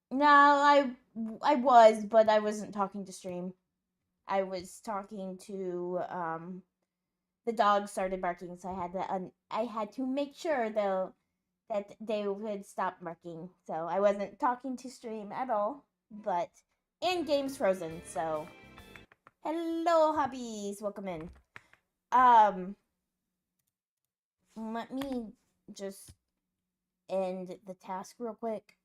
No, I was, but I wasn't talking to stream. I was talking to the dog started barking, so I had to make sure though that they would stop barking. So I wasn't talking to stream at all, but and game's frozen. So hello hobbies, welcome in. Um, Let me just end the task real quick.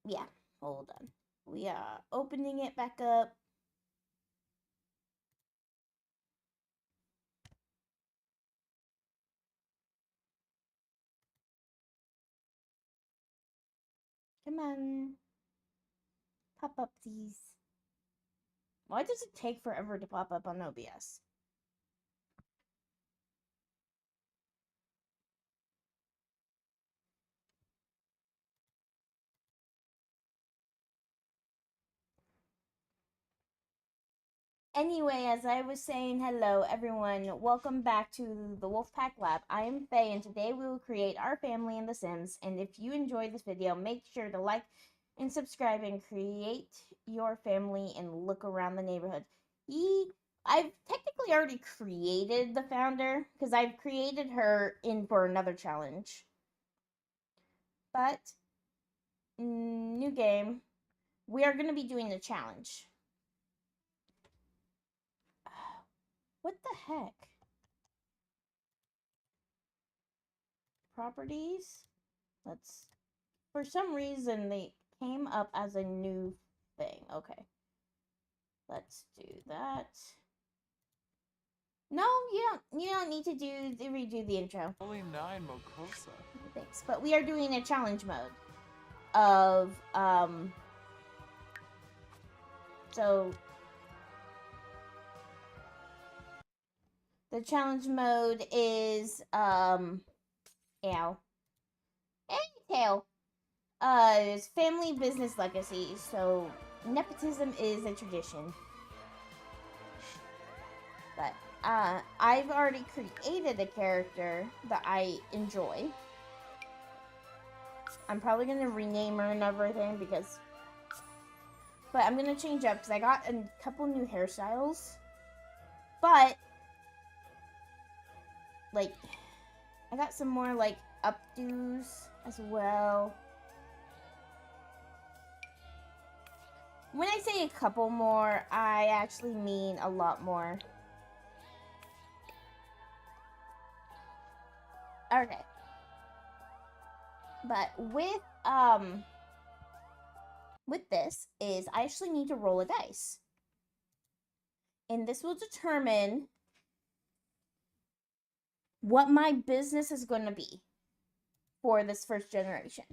Yeah, hold on. We are opening it back up. Come on. Pop up these. Why does it take forever to pop up on OBS? Anyway, as I was saying, hello everyone. Welcome back to the Wolfpack Lab. I am Faye, and today we will create our family in The Sims. And if you enjoyed this video, make sure to like and subscribe and create your family and look around the neighborhood. I've technically already created the founder because I've created her in for another challenge. But new game. We are going to be doing the challenge. What the heck? Properties? Let's. For some reason, they came up as a new thing. Okay. Let's do that. No, you don't need to redo the intro. Only 9 Mocosa. Thanks. But we are doing a challenge mode of so the challenge mode is ow. Hey tail. It's family business legacy. So nepotism is a tradition. But I've already created a character that I enjoy. I'm probably gonna rename her and everything because, but I'm gonna change up because I got a couple new hairstyles. But like, I got some more like updos as well. When I say a couple more, I actually mean a lot more. Okay. But with this is I actually need to roll a dice. And this will determine what my business is going to be for this first generation.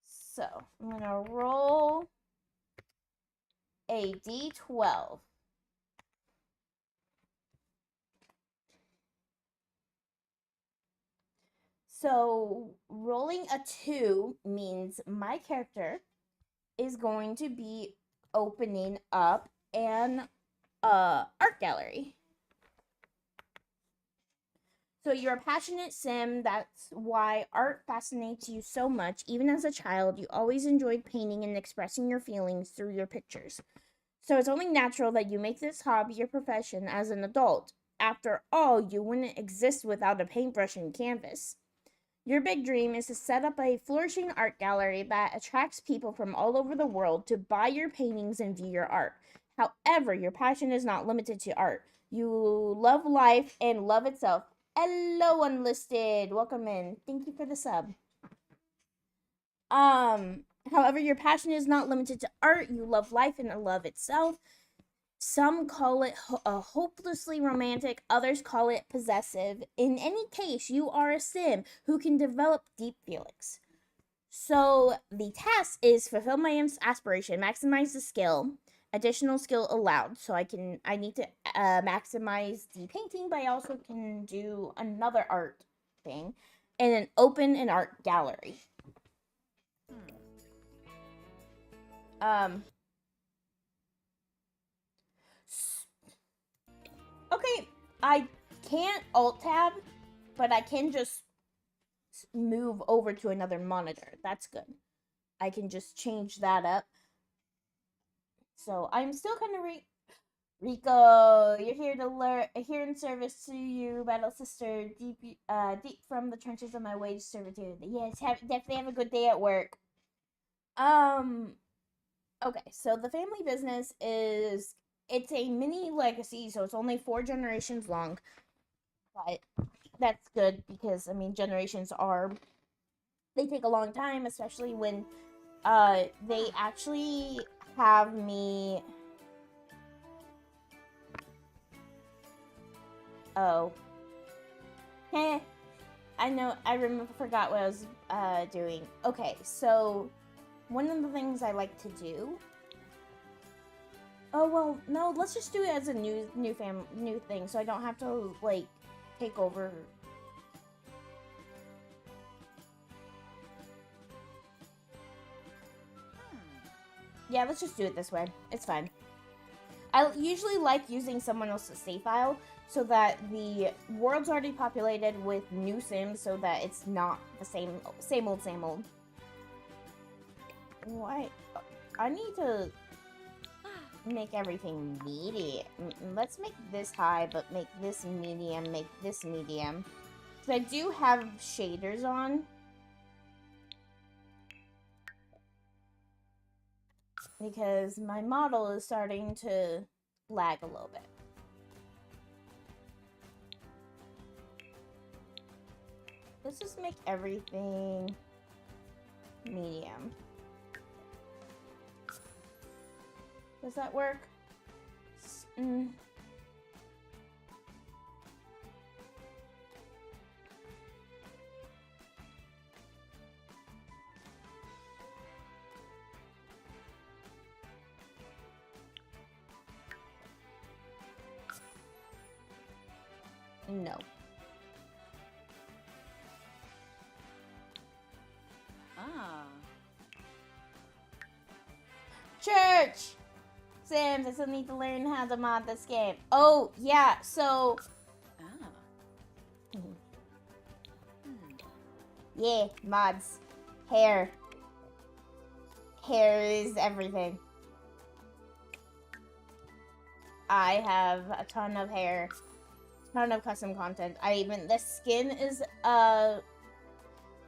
So, I'm going to roll a d12. So, rolling a 2 means my character is going to be opening up an art gallery. So you're a passionate sim. That's why art fascinates you so much. Even as a child, you always enjoyed painting and expressing your feelings through your pictures. So it's only natural that you make this hobby your profession as an adult. After all, you wouldn't exist without a paintbrush and canvas. Your big dream is to set up a flourishing art gallery that attracts people from all over the world to buy your paintings and view your art. However, your passion is not limited to art. You love life and love itself. Hello, Unlisted. Welcome in. Thank you for the sub. However, your passion is not limited to art. You love life and love itself. Some call it hopelessly romantic, others call it possessive. In any case, you are a sim who can develop deep feelings. So the task is fulfill my aspiration, maximize the skill, additional skill allowed. So I need to maximize the painting, but I also can do another art thing, and then open an art gallery. Okay, I can't alt tab, but I can just move over to another monitor. That's good. I can just change that up. So I'm still kind of Rico, you're here to learn, here in service to you, battle sister, deep from the trenches of my wage servitude. Yes, definitely have a good day at work. Okay, so the family business it's a mini legacy, so it's only 4 generations long, but that's good because, I mean, generations they take a long time, especially when, they actually have me. Oh. Heh. Forgot what I was, doing. Okay, so, one of the things I like to do... Oh, well, no, let's just do it as a new thing, so I don't have to, like, take over... Yeah, let's just do it this way. It's fine. I usually like using someone else's save file so that the world's already populated with new sims so that it's not the same old. Why? I need to make everything medium. Let's make this high, but make this medium, make this medium. So I do have shaders on. Because my model is starting to lag a little bit. Let's just make everything medium. Does that work? No. Church! Sims, I still need to learn how to mod this game. Oh, yeah, so... Yeah, mods. Hair. Hair is everything. I have a ton of hair. Ton of custom content. The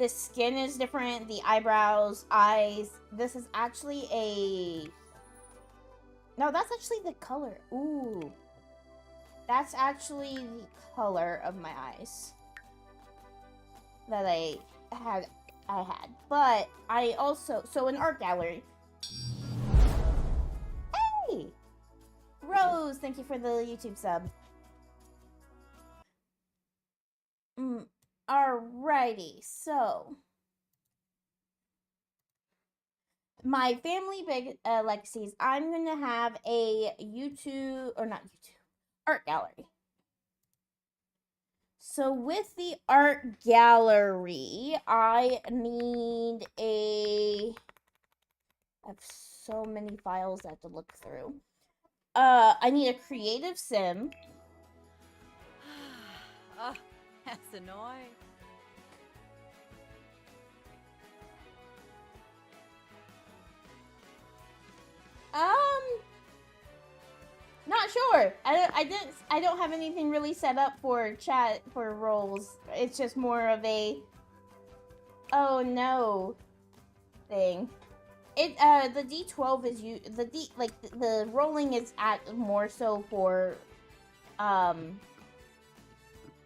skin is different. The eyebrows, eyes. This is actually no, that's actually the color. Ooh. That's actually the color of my eyes that I had. But I also, so in art gallery. Hey! Rose, thank you for the YouTube sub. Alrighty, so my family legacies, I'm gonna have a art gallery. So with the art gallery, I have so many files I have to look through. I need a creative sim. Oh, that's annoying. Not sure. I don't have anything really set up for chat for roles. It's just more of a oh no thing. The D12 is the rolling is at more so for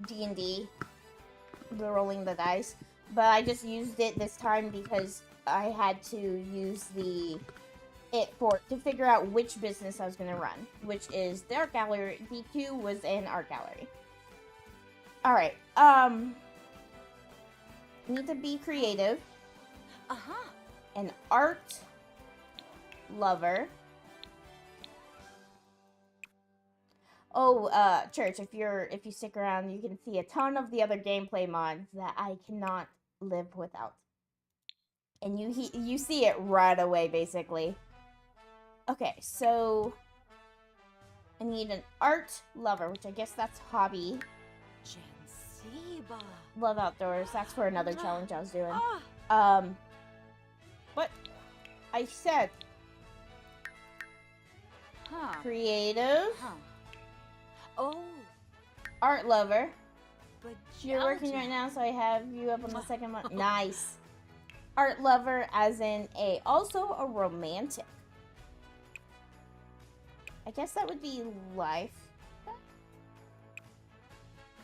D&D, the rolling the dice, but I just used it this time because I had to use to figure out which business I was going to run, which is the art gallery. D2 was an art gallery. All right. Need to be creative. An art lover. Oh, Church, if you stick around, you can see a ton of the other gameplay mods that I cannot live without. And you see it right away, basically. Okay, so I need an art lover, which I guess that's hobby. Gents. Siba. Love outdoors. That's for another challenge I was doing. Ah. What? I said Huh. creative, Huh. Oh. art lover. But You're working right now, so I have you up on the second one. Nice. Art lover as in also a romantic. I guess that would be life.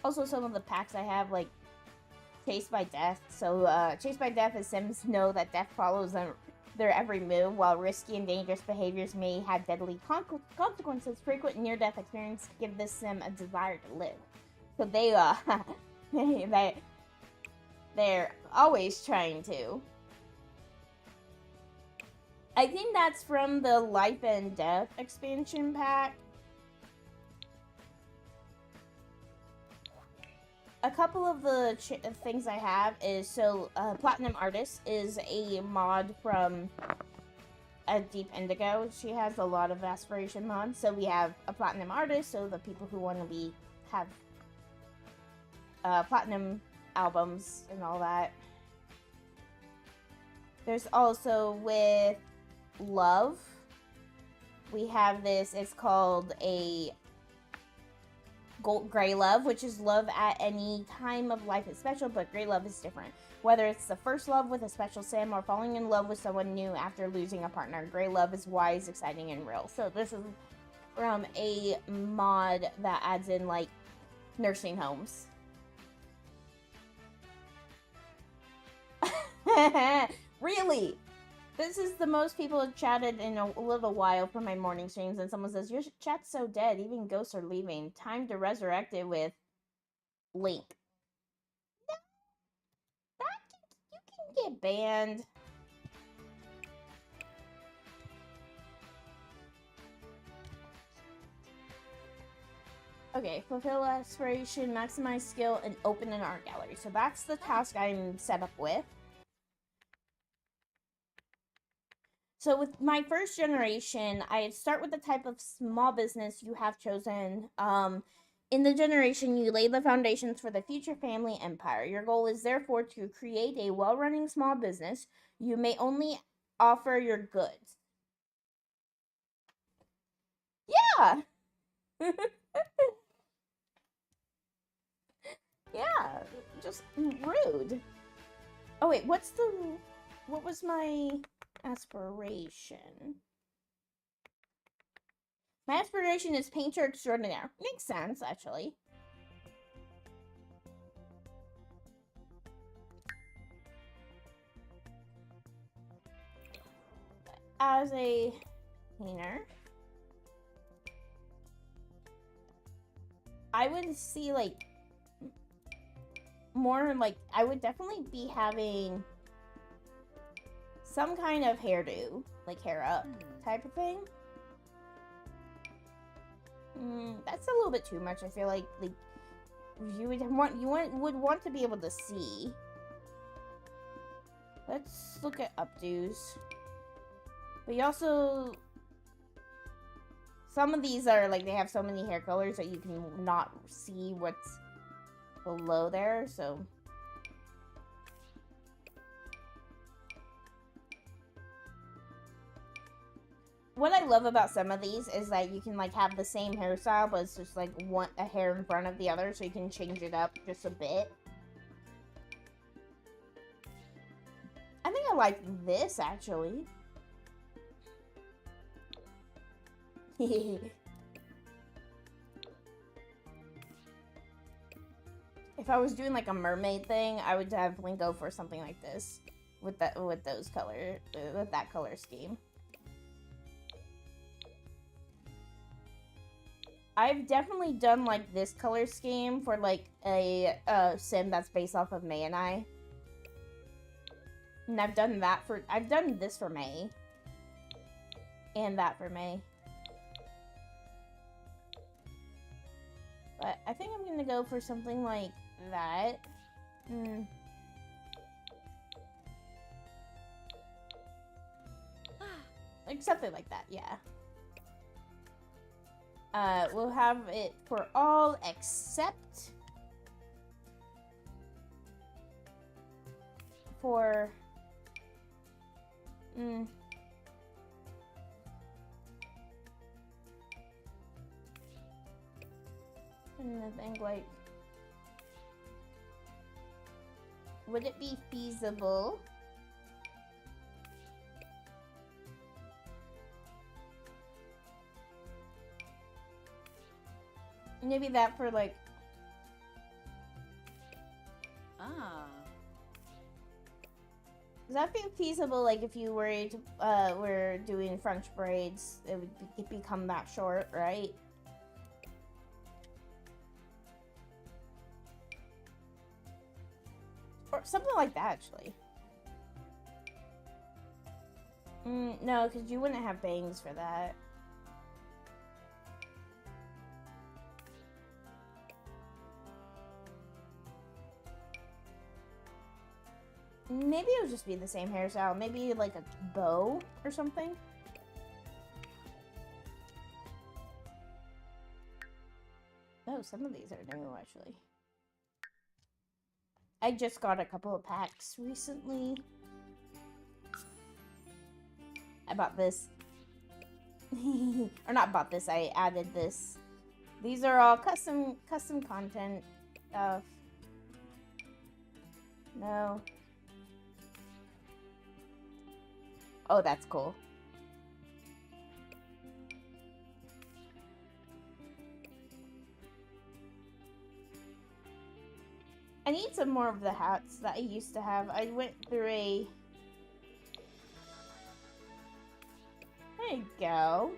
Also, some of the packs I have, like, Chased by Death. So, Chased by Death is Sims know that death follows their every move, while risky and dangerous behaviors may have deadly consequences. Frequent near-death experiences give this Sim a desire to live. So they, they're always trying to. I think that's from the Life and Death expansion pack. A couple of the things I have is, so, Platinum Artist is a mod from Deep Indigo. She has a lot of aspiration mods. So we have a Platinum Artist, so the people who want to have Platinum albums and all that. There's also with Love. We have this, it's called a Gray Love, which is love at any time of life is special, but Gray Love is different. Whether it's the first love with a special sim or falling in love with someone new after losing a partner, Gray Love is wise, exciting, and real. So this is from a mod that adds in, like, nursing homes. Really? This is the most people have chatted in a little while for my morning streams, and someone says, your chat's so dead, even ghosts are leaving. Time to resurrect it with Link. No, you can get banned. Okay, fulfill aspiration, maximize skill, and open an art gallery. So that's the task I'm set up with. So with my first generation, I start with the type of small business you have chosen. In the generation, you lay the foundations for the future family empire. Your goal is therefore to create a well-running small business. You may only offer your goods. Yeah. Yeah, just rude. Oh wait, what was my aspiration? My aspiration is painter extraordinaire. Makes sense, actually. As a painter, I would see, like, more, like, I would definitely be having some kind of hairdo, like hair up type of thing. That's a little bit too much. I feel like you would want to be able to see. Let's look at updos. But you also, some of these are like, they have so many hair colors that you can not see what's below there, so what I love about some of these is that you can, like, have the same hairstyle, but it's just like a hair in front of the other, so you can change it up just a bit. I think I like this, actually. If I was doing like a mermaid thing, I would definitely go for something like this with that color scheme. I've definitely done like this color scheme for like a sim that's based off of May and I. And I've done this for May. And that for May. But I think I'm gonna go for something like that. Like something like that, yeah. We'll have it for all except for... I'm trying to think, like... Would it be feasible? Maybe that for, like... Ah. Does that be feasible, like, if you were to, were doing French braids, it would become that short, right? Or something like that, actually. No, because you wouldn't have bangs for that. Maybe it would just be the same hairstyle. Maybe like a bow or something. Oh, some of these are new, actually. I just got a couple of packs recently. I bought this. Or not bought this, I added this. These are all custom content stuff. No. Oh, that's cool. I need some more of the hats that I used to have. I went through a... There you go.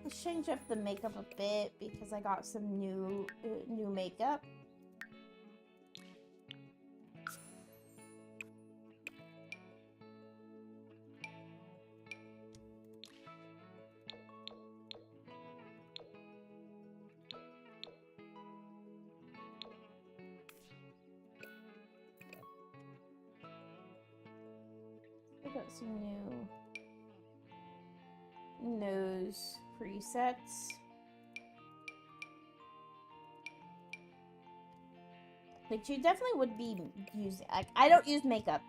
Let's change up the makeup a bit because I got some new makeup. I got some new nose presets. Like, you definitely would be using... I don't use makeup.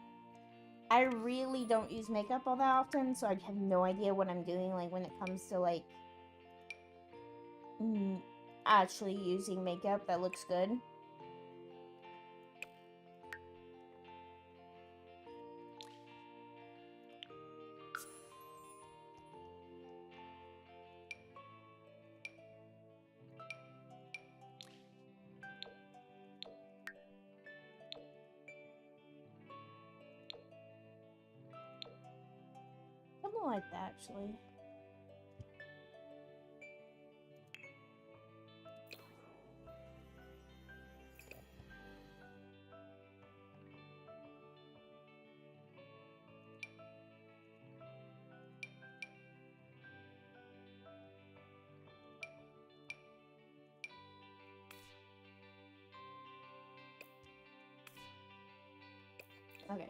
I really don't use makeup all that often, so I have no idea what I'm doing, like, when it comes to, like, actually using makeup that looks good. Something like that, actually. Okay.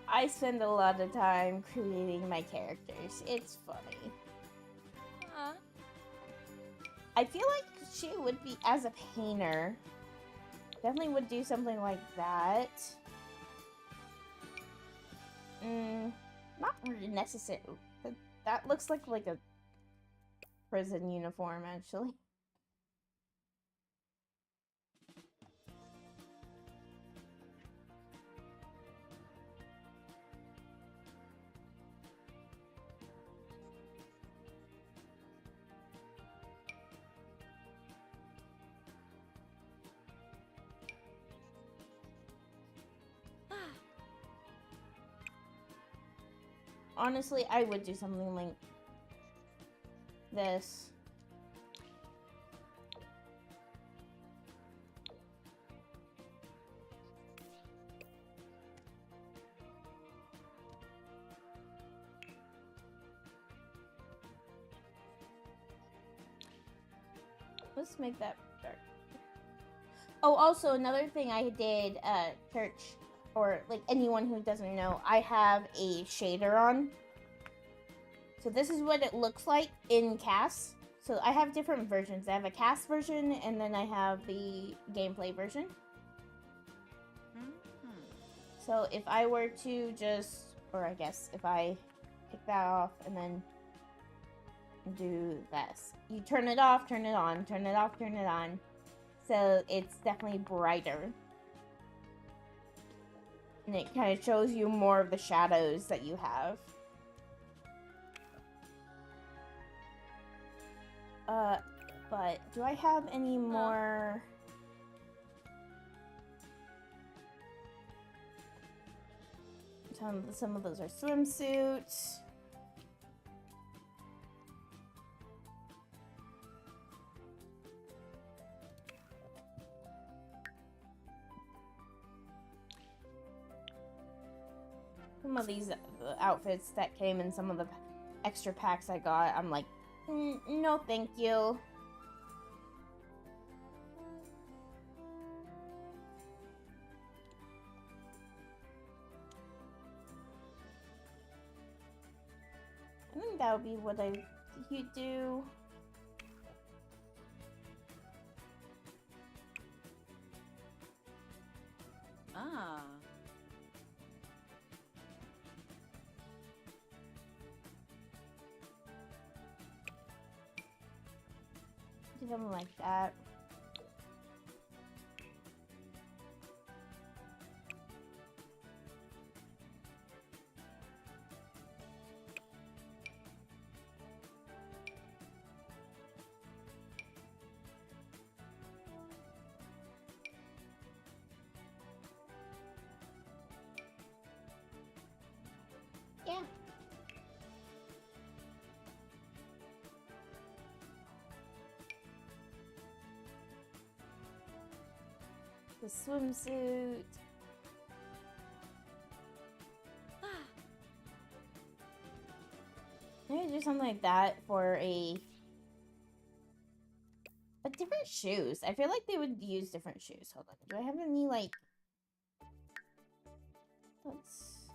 I spend a lot of time creating my characters. It's funny. I feel like she would be, as a painter, definitely would do something like that. Not really necessary. That looks like a prison uniform, actually. Honestly, I would do something like this. Let's make that dark. Oh, also another thing I did, church, or like anyone who doesn't know, I have a shader on. So this is what it looks like in cast. So I have different versions. I have a cast version, and then I have the gameplay version. So if I were to just, or I guess if I take that off and then do this, you turn it off, turn it on, turn it off, turn it on. So it's definitely brighter. And it kind of shows you more of the shadows that you have. But do I have any more? Some of those are swimsuits. Some of these outfits that came in some of the extra packs I got, I'm like, no thank you. I think that would be what you do. Ah. Do something like that. Yeah. The swimsuit. Maybe do something like that for a different shoes. I feel like they would use different shoes. Hold on. Do I have any like? Let's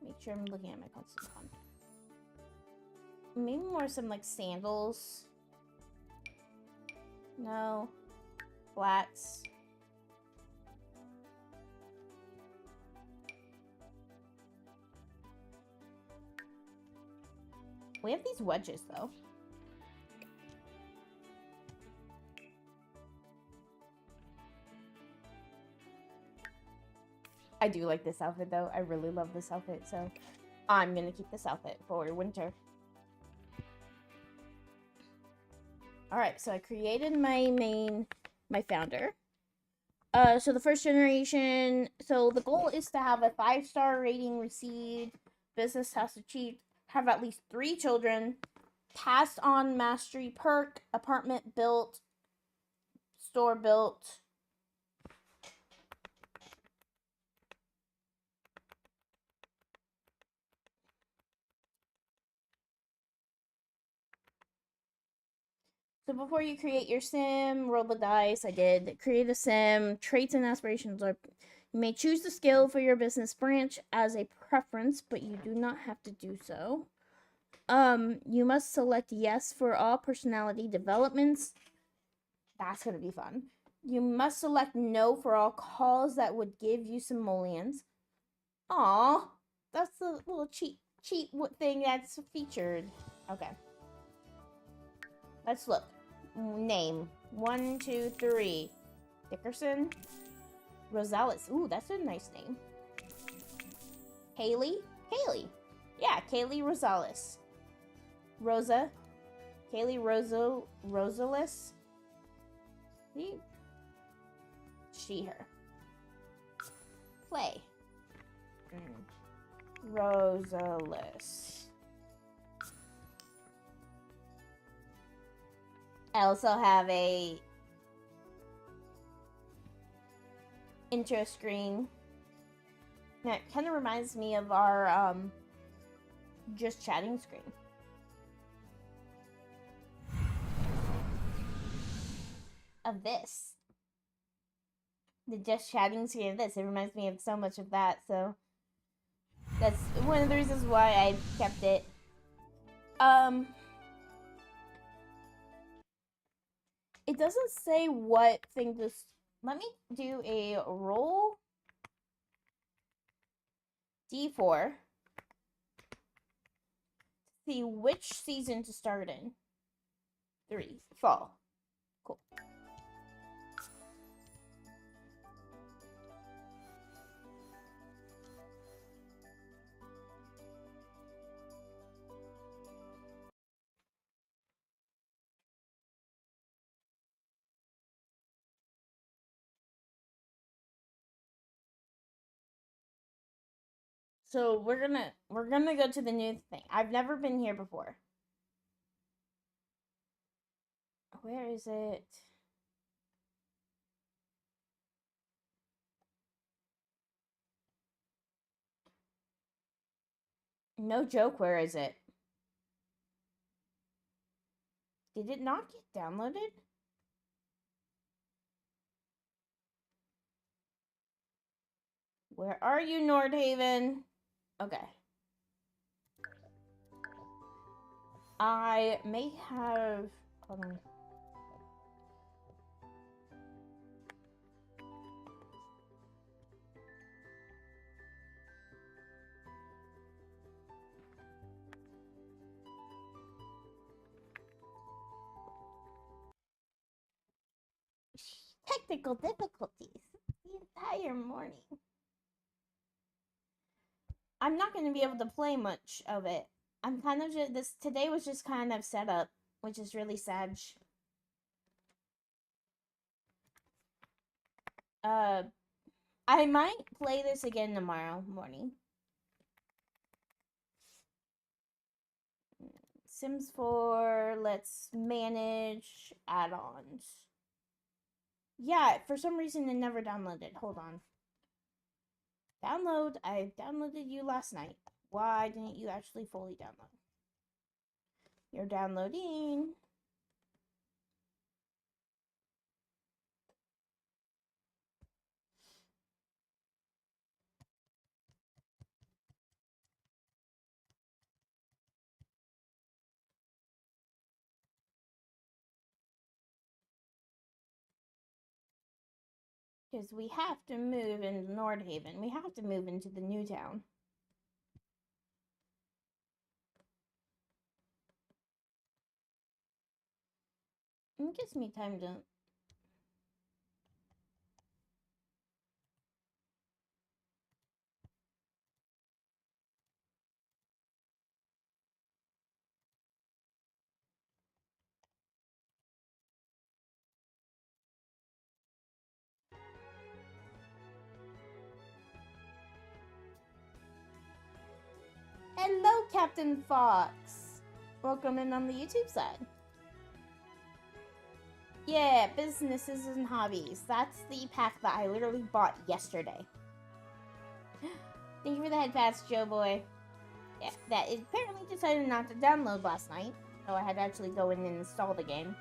make sure I'm looking at my console on. Maybe more some like sandals. No. Flats. We have these wedges though. I do like this outfit though. I really love this outfit, so I'm gonna keep this outfit for winter. Alright, so I created my founder. So the first generation, so the goal is to have a 5-star rating received. Business has to have at least 3 children, passed on mastery perk, apartment built, store built. So before you create your sim, roll the dice. I did create a sim. Traits and aspirations are, you may choose the skill for your business branch as a preference, but you do not have to do so. You must select yes for all personality developments. That's gonna be fun. You must select no for all calls that would give you simoleons. Aw, that's the little cheat thing that's featured. Okay. Let's look. Name. 1, 2, 3. Dickerson. Rosales. Ooh, that's a nice name. Haley. Yeah, Kaylee Rosales. Rosa. Kaylee Rosales. She, her. Play. Rosales. I also have a intro screen that kind of reminds me of our just chatting screen. Of this. The just chatting screen of this. It reminds me of so much of that, so that's one of the reasons why I kept it. It doesn't say what thing this. Let me do a roll d4. See which season to start in. 3. Fall. Cool. So we're gonna go to the new thing. I've never been here before. Where is it? No joke, where is it? Did it not get downloaded? Where are you, Nordhaven? Okay. I may have. Hold on. Technical difficulties the entire morning. I'm not going to be able to play much of it. I'm kind of just, this today was just kind of set up, which is really sad. I might play this again tomorrow morning. Sims 4, let's manage add-ons. Yeah, for some reason it never downloaded. Hold on. Download. I downloaded you last night. Why didn't you actually fully download? You're downloading. Because we have to move into Nordhaven. We have to move into the new town. It gives me time to. Hello, Captain Fox. Welcome in on the YouTube side. Yeah, businesses and hobbies. That's the pack that I literally bought yesterday. Thank you for the head pass, Joe Boy. Yeah, that it apparently decided not to download last night, so I had to actually go in and install the game,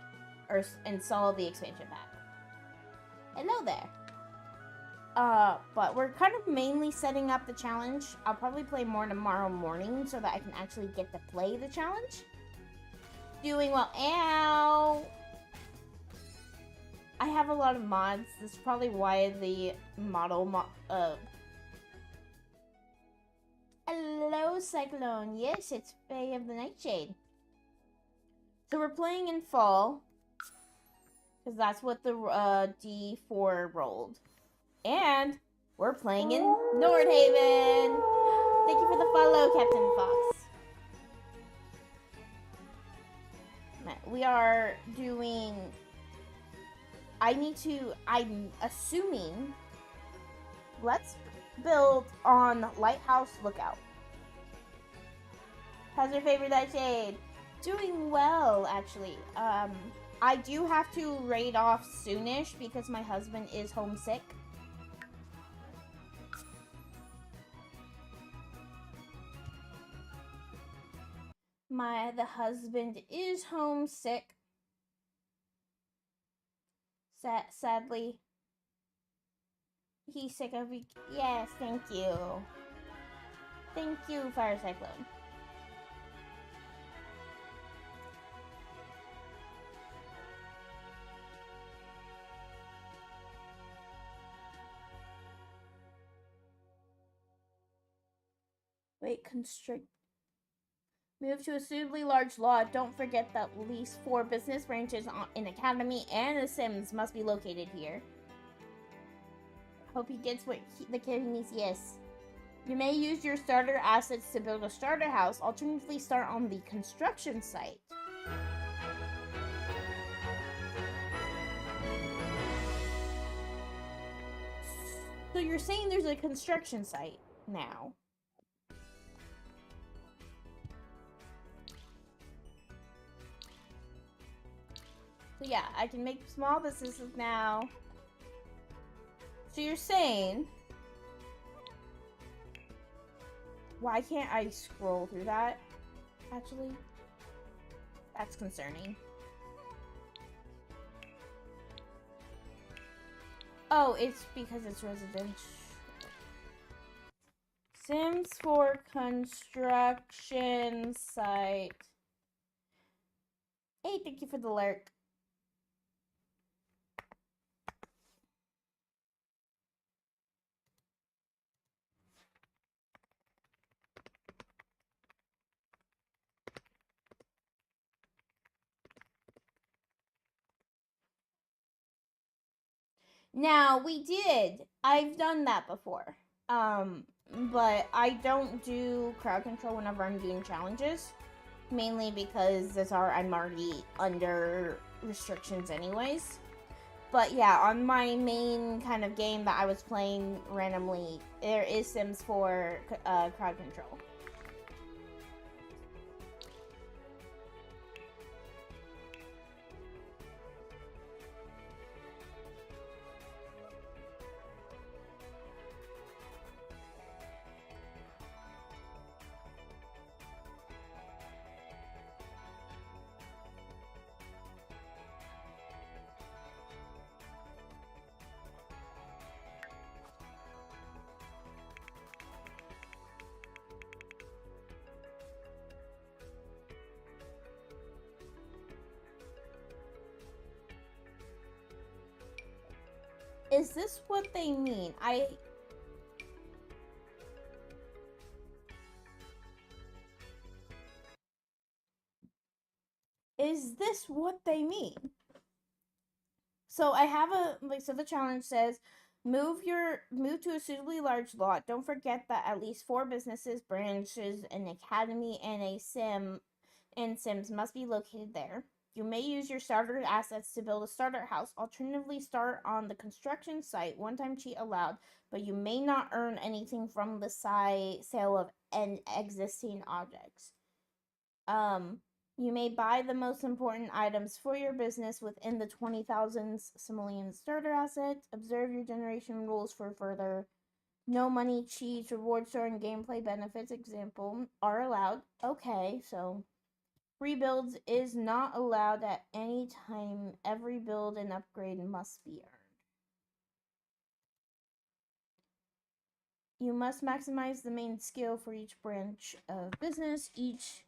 or install the expansion pack. Hello there. But we're kind of mainly setting up the challenge. I'll probably play more tomorrow morning so that I can actually get to play the challenge. Doing well. Ow! I have a lot of mods. This is probably why the Hello, Cyclone. Yes, it's Faye of the Nightshade. So we're playing in fall. Because that's what the D4 rolled. And we're playing in Nordhaven. Thank you for the follow, Captain Fox. We are doing... I'm assuming... Let's build on Lighthouse Lookout. How's your favorite Nightshade? Doing well, actually. I do have to raid off soonish because my husband is homesick. The husband is homesick. Sadly. He's sick of me. Yes, thank you. Thank you, Fire Cyclone. Wait, constrict. Move to a suitably large lot. Don't forget that at least 4 business branches, an academy, and a Sims must be located here. Hope he gets what the kid needs. Yes. You may use your starter assets to build a starter house. Alternatively, start on the construction site. So you're saying there's a construction site now? So yeah, I can make small businesses now. So you're saying... Why can't I scroll through that, actually? That's concerning. Oh, it's because it's residential. Sims for construction site. Hey, thank you for the lurk. Now, we did. I've done that before. But I don't do crowd control whenever I'm doing challenges. Mainly because I'm already under restrictions anyways. But yeah, on my main kind of game that I was playing randomly, there is Sims for crowd control. Is this what they mean? Is this what they mean? So I have so the challenge says move to a suitably large lot. Don't forget that at least 4 businesses, branches, an academy, and a Sims must be located there. You may use your starter assets to build a starter house. Alternatively, start on the construction site. One-time cheat allowed, but you may not earn anything from the sale of existing objects. You may buy the most important items for your business within the 20,000 simoleon starter assets. Observe your generation rules for further. No money, cheats, reward store, and gameplay benefits, example, are allowed. Okay, so rebuilds is not allowed at any time. Every build and upgrade must be earned. You must maximize the main skill for each branch of business. Each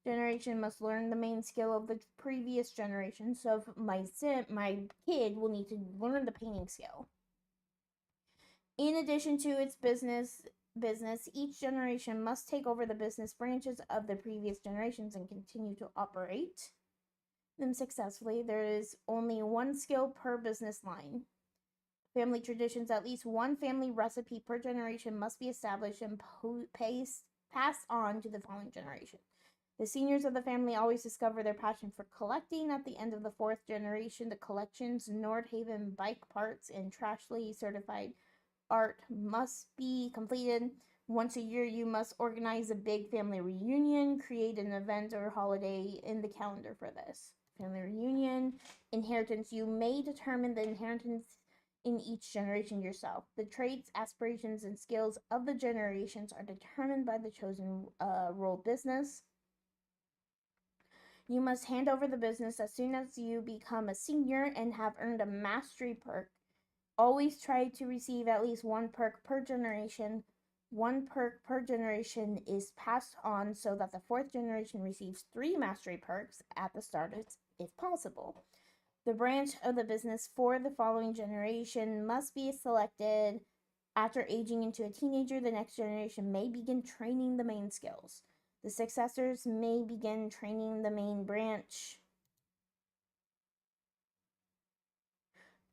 generation must learn the main skill of the previous generation. So my kid will need to learn the painting skill. In addition to its business, each generation must take over the business branches of the previous generations and continue to operate them successfully. There is only one skill per business line. Family traditions, at least one family recipe per generation must be established and passed on to the following generation. The seniors of the family always discover their passion for collecting. At the end of the 4th generation, the collections, Nordhaven bike parts, and Trashley certified art must be completed. Once a year, you must organize a big family reunion, create an event or holiday in the calendar for this. Family reunion, inheritance. You may determine the inheritance in each generation yourself. The traits, aspirations, and skills of the generations are determined by the chosen role business. You must hand over the business as soon as you become a senior and have earned a mastery perk. Always try to receive at least 1 perk per generation. 1 perk per generation is passed on so that the 4th generation receives 3 mastery perks at the start if possible. The branch of the business for the following generation must be selected After aging into a teenager, the next generation may begin training the main skills. The successors may begin training the main branch.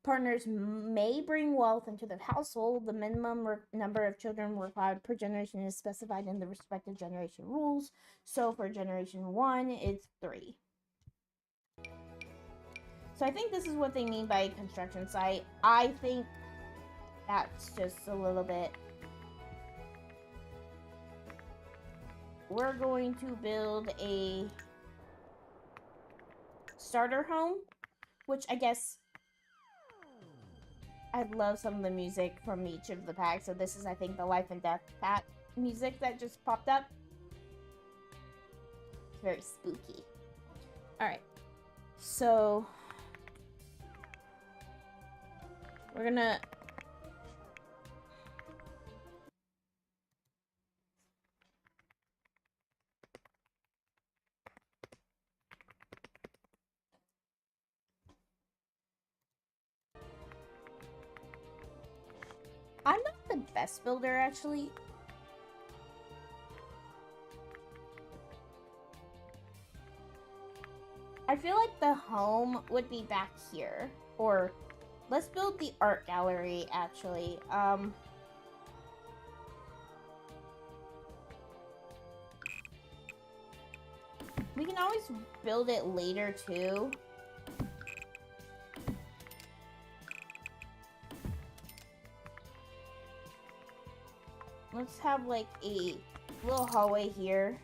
Partners may bring wealth into the household. The minimum number of children required per generation is specified in the respective generation rules. So for generation 1, it's 3. So I think this is what they mean by construction site. I think that's just a little bit. We're going to build a starter home, which I guess I love some of the music from each of the packs. So this is, I think, the Life and Death pack music that just popped up. It's very spooky. Alright. So we're gonna I'm not the best builder, actually. I feel like the home would be back here. Or let's build the art gallery, actually. We can always build it later, too. Let's have, like, a little hallway here.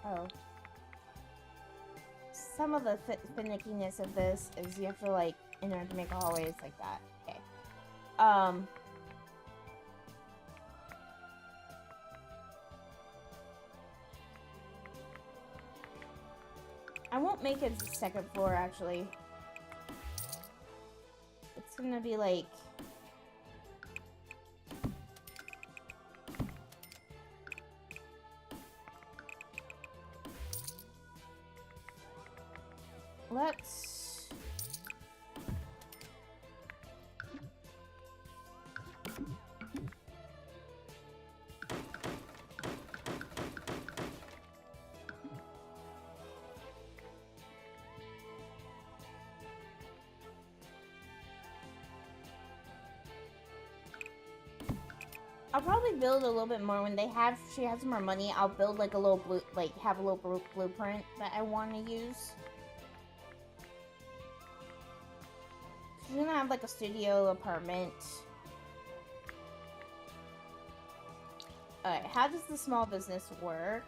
Oh. Some of the finickiness of this is you have to, like, in order to make a hallway, it's like that. Okay. I won't make it the second floor, actually. It's gonna be, like... Let's... I'll probably build a little bit more when she has more money. I'll build like a little have a little blueprint that I want to use. She's gonna have like a studio apartment. Alright, how does the small business work?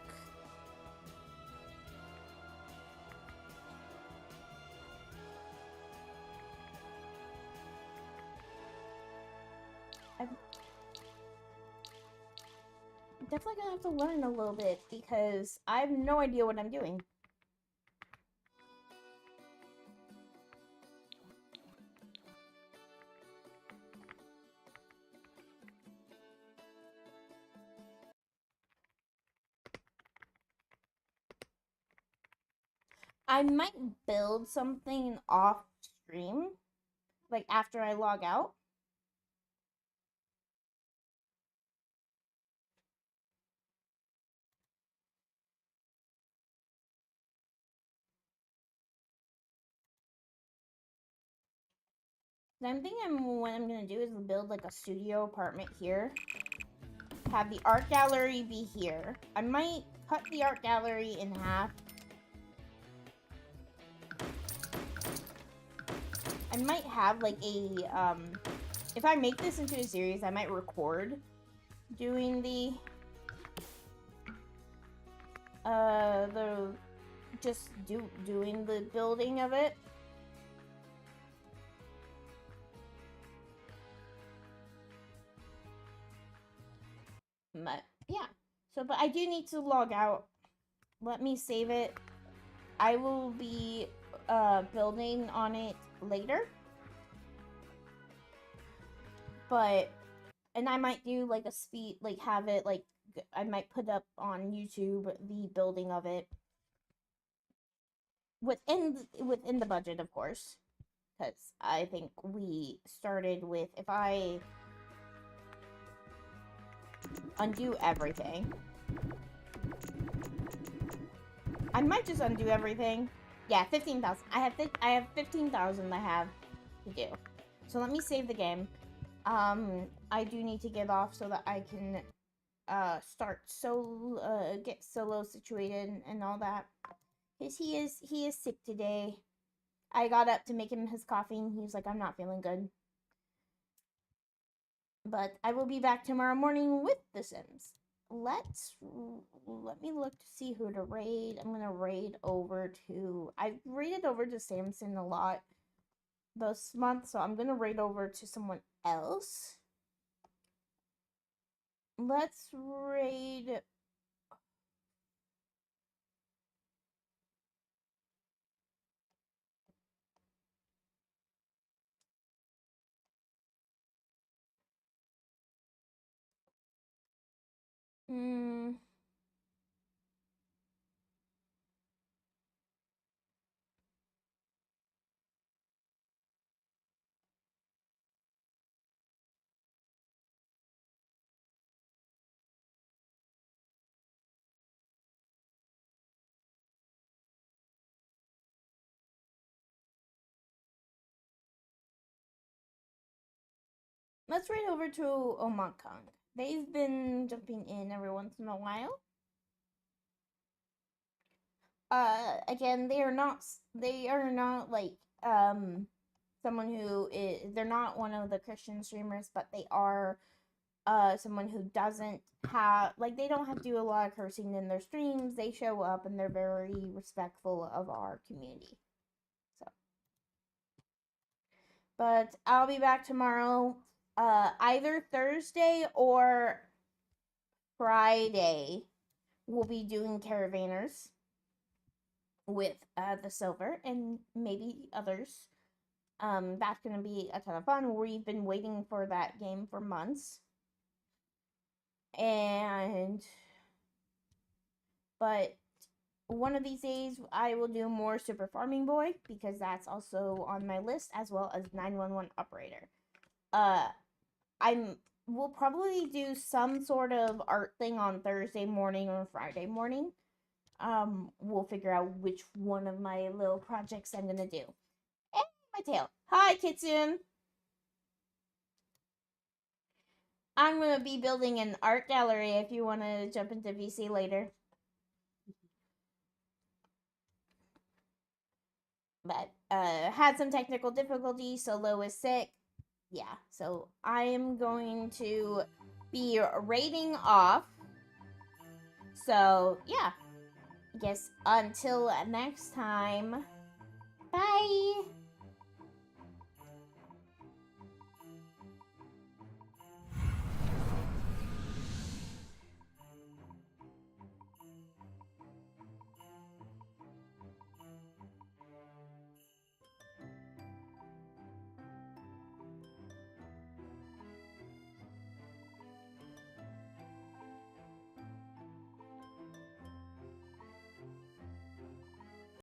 I'm definitely gonna have to learn a little bit because I have no idea what I'm doing. I might build something off stream, like after I log out. I'm thinking what I'm gonna do is build like a studio apartment here. Have the art gallery be here. I might cut the art gallery in half. I might have like a, if I make this into a series, I might record doing doing the building of it. But yeah, so but I do need to log out. Let me save it. I will be building on it later. But and I might do like a speed, like have it like I might put up on YouTube the building of it within the budget, of course, because I think we started with, if I undo everything, I might just undo everything. Yeah, 15,000. I have 15,000 I have to do. So let me save the game. I do need to get off so that I can get solo situated and all that. Cause he is sick today. I got up to make him his coffee and he was like, I'm not feeling good. But I will be back tomorrow morning with The Sims. Let me look to see who to raid. I'm gonna raid over to, I've raided over to Samson a lot this month, so I'm gonna raid over to someone else. Let's raid. Hmm. Let's raid over to Omakong. They've been jumping in every once in a while. Again, they are not like someone who is, they're not one of the Christian streamers, but they are someone who doesn't have, like, they don't have to do a lot of cursing in their streams. They show up and they're very respectful of our community. So, but I'll be back tomorrow, either Thursday or Friday. We'll be doing Caravanners with the Silver and maybe others. That's gonna be a ton of fun. We've been waiting for that game for months. And but one of these days I will do more Super Farming Boy because that's also on my list, as well as 911 Operator. Uh I'm We'll probably do some sort of art thing on Thursday morning or Friday morning. We'll figure out which one of my little projects I'm gonna do. And my tail. Hi, Kitsune. I'm gonna be building an art gallery if you want to jump into VC later. But had some technical difficulties, so Lo is sick. Yeah, so I am going to be raiding off. So yeah, I guess until next time, bye.